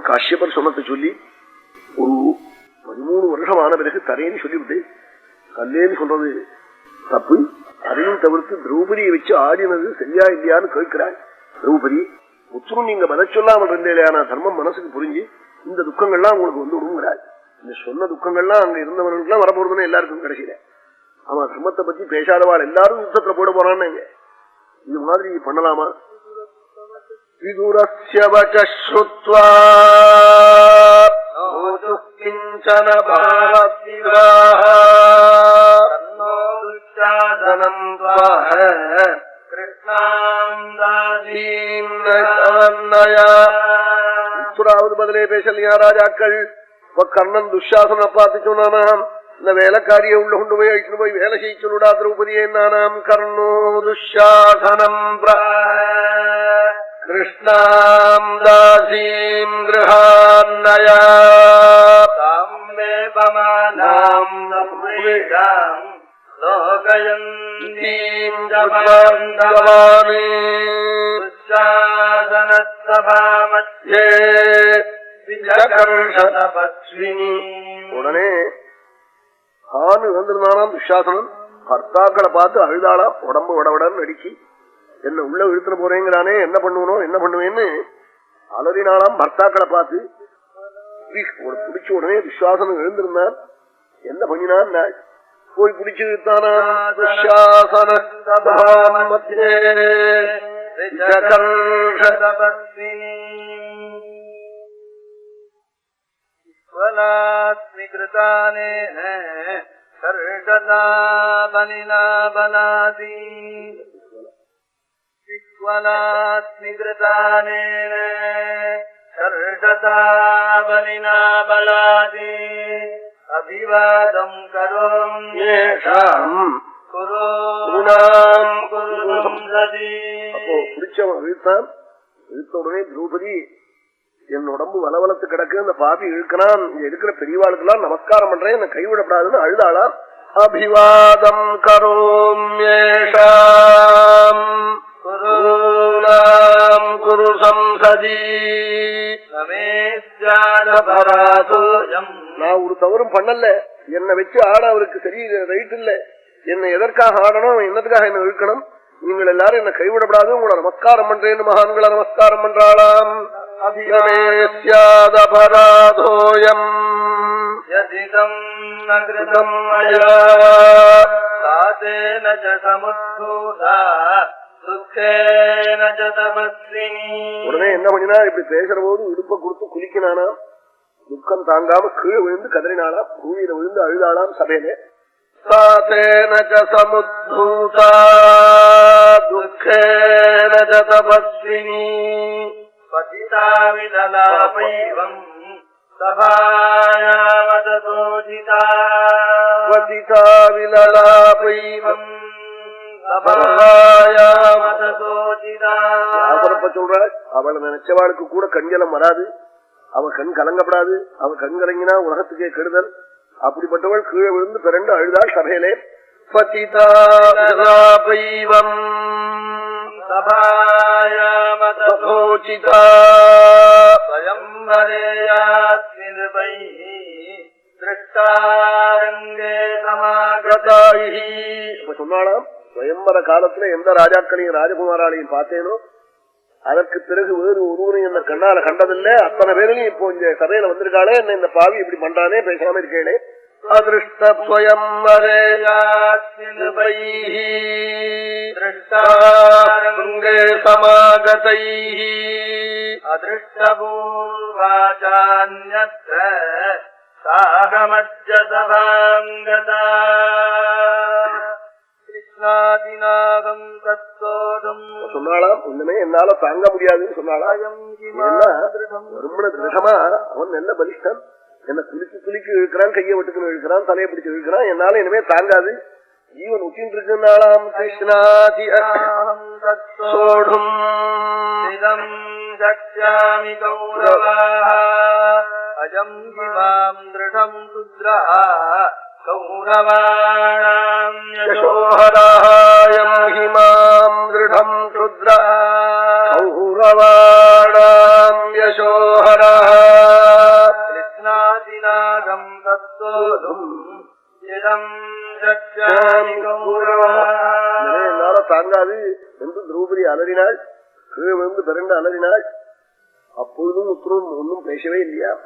காஷ்யபர் சொன்னதை சொல்லி ஒரு 13 வருஷம் ஆன பிறகு தரேன்னு சொல்லிவிட்டு கல்லேன்னு சொல்றது தப்பு, அதையும் தவிர்த்து திரௌபதியை வச்சு ஆடினது சரியா இல்லையான்னு கேட்கிறாள். திரௌபதி உத்தரும் நீங்க பதில் சொல்லாமல் இருந்தேலையான தர்மம் மனசுக்கு புரிஞ்சு இந்த துக்கங்கள்லாம் உங்களுக்கு வந்து விடுங்கிறாள். இந்த சொன்ன துக்கங்கள்லாம் அங்க இருந்தவர்களுக்கு வரப்போறதுன்னு எல்லாருக்கும் கிடைக்கல. ஆமா, தர்மத்தை பத்தி பேசாதவாள் எல்லாரும் யுத்தத்துல போட போறான்னு இது மாதிரி பண்ணலாமா? விதுரஸ்ய வச ஸ்ருத்வா கிஞ்சன பாரத்விவாஹ தன்னோதுச்சாதனம் த்வாஹ கிருஷ்ணாம் தாசீம் நயவன்னயா. உத்தராவது பதிலே பேசலையா ராஜாக்கள்? கர்ணன் துஷாசனை பார்த்து சொன்னானாம், இந்த வேலைக்காரியை உள்ள கொண்டு போய் அழிச்சுட்டு போய் வேலை செய்ய சொல்லுடா திரௌபதியே நானாம். கர்ணோ துஷாசனம் கிருஷ்ணாம் தாசீம் கிருஹான்னயா லோகயந்தீம் ஜபாந்தவானே துஷாசனசபாமத்யே விஜகர்ஷதபஸ்வினி. உடனே ஆணு வந்திருந்தானாம் துஷாசனன். கர்த்தாக்களை பார்த்து அழுதாளாம், உடம்பு வடவடன்னு அடிச்சு என்ன உள்ள இழுத்துட்டு போறேங்கிறானே, என்ன பண்ணுவனோ என்ன பண்ணுவேன்னு அலறினாலாம். பர்த்தாக்களை பார்த்து பிடிச்ச உடனே விஸ்வாசனம் எழுந்திருந்தான். என்ன பண்ணினான்? போய் பிடிச்சு இழுத்தானா. அபிவாதம் கரோம் பிடிச்சவன் இழுத்தான். இழுத்த உடனே திரௌபதி என் உடம்பு வலவலத்து கிடக்கு, அந்த பாபி இழுக்கிறான், இங்க இருக்கிற பெரியவாளுக்கெல்லாம் நமஸ்காரம் பண்றேன், என்ன கைவிடப்படாதுன்னு அழுதாளாம். அபிவாதம் கரோம் குரு சம்சதி. நான் ஒரு தவறும் பண்ணல, என்னை வச்சு ஆட அவருக்கு சரி ரைட் இல்ல. என்னை எதற்காக ஆடணும், என்னதுக்காக என்ன இழுக்கணும்? நீங்கள் எல்லாரும் என்ன கைவிடப்படாது, உங்களை நமஸ்காரம் பண்றேன்னு மகான்களை நமஸ்காரம் பண்றாளாம். அபிநேஸ்யாதபராதோயம் யதிதம் நகிருதம் மயா சாதேன ச சமுத்தூதா துக்கேன ச தபஸ்வினி. உடனே என்ன பண்ணினா, இப்படி பேசுற போது இடுப்ப கொடுத்து குளிக்கினானா, துக்கம் தாங்காம கீழே விழுந்து கதறினாளாம், பூமியில விழுந்து அழுதாளாம் சபையில. சாதேன ச சமுத்தூதா துக்கேன ச தபஸ்வினி பதிதாவிதலாபைவம் சபாயாமததோஜிதா. பதிதாவிதலாபைவம் சபாயாமததோஜிதா. யாசரப்ப சொல்றாள், அவளை நினைச்சவாளுக்கு கூட கண்ஜலம் வராது, அவ கண் கலங்கப்படாது, அவ கண் கலங்கினா உலகத்துக்கே கெடுதல். அப்படிப்பட்டவள் கீழே விழுந்து பிறண்டு அழுதாள் சபையிலே. பதிதாவிதலாபைவம் சபாயாமததோஜிதா ஸ்வயம்வரேயாத்மிர்பைஹி திருஷ்டாரங்கே சமாகதாயிஹி. இப்ப சொன்னாலாம், ஸ்வயம்பர காலத்துல எந்த ராஜாக்களையும் ராஜகுமாராலையும் பார்த்தேனோ அதற்கு பிறகு வேறு ஒருவரையும் என்ன கண்ணால கண்டதில்லை. அத்தனை பேரையும் இப்போ இந்த சபையில வந்திருக்காளே, என்ன இந்த பாவி இப்படி பண்றானே, பேசாம இருக்கேனே. அதிருஷ்டஸ்வயம்வரேயாத்மிர்பைஹி திருஷ்டாரங்கே சமாகதைஹி அதிருஷ்டபூர்வாச்சான்யத்ர சாகமஜ்ஜ சபாங்கதா. கிருஷ்ணாதிநாதம் தத்தோதம் சொன்னாலாம். ஒண்ணுமே என்னால தாங்க முடியாதுன்னு சொன்னாலாம். ரொம்ப திருடமா அவன் நல்ல பலிஷ்டன், என்ன குளிக்கு குளிக்கு இழுக்கிறான், கையை விட்டுக்குன்னு இழுக்கிறான், தலையை பிடிச்சு இழுக்கிறான், என்னால இனிமே தாங்காது. ஜீவன் உச்சின் இருக்குனாலாம். கிருஷ்ணாதி சோடும் சக்யாமி கௌரவாஹ அஜம் கிமாம் திருடம் சுத்ரா கௌரவாணாம் யசோஹராயம் ஹிமாம் திருடம் சுத்ரா கௌரவாணாம் யசோஹரா. ஆதிநாகம் தத்தோதும் இடம் ரட்சாமி கௌரவா. என்னால தாங்காது என்று திரௌபதி அலறினாள். கீழே விழுந்து பிறண்டு அலறினாள். அப்பொழுதும் உத்தரவும் ஒன்னும் பேசவே இல்லையா?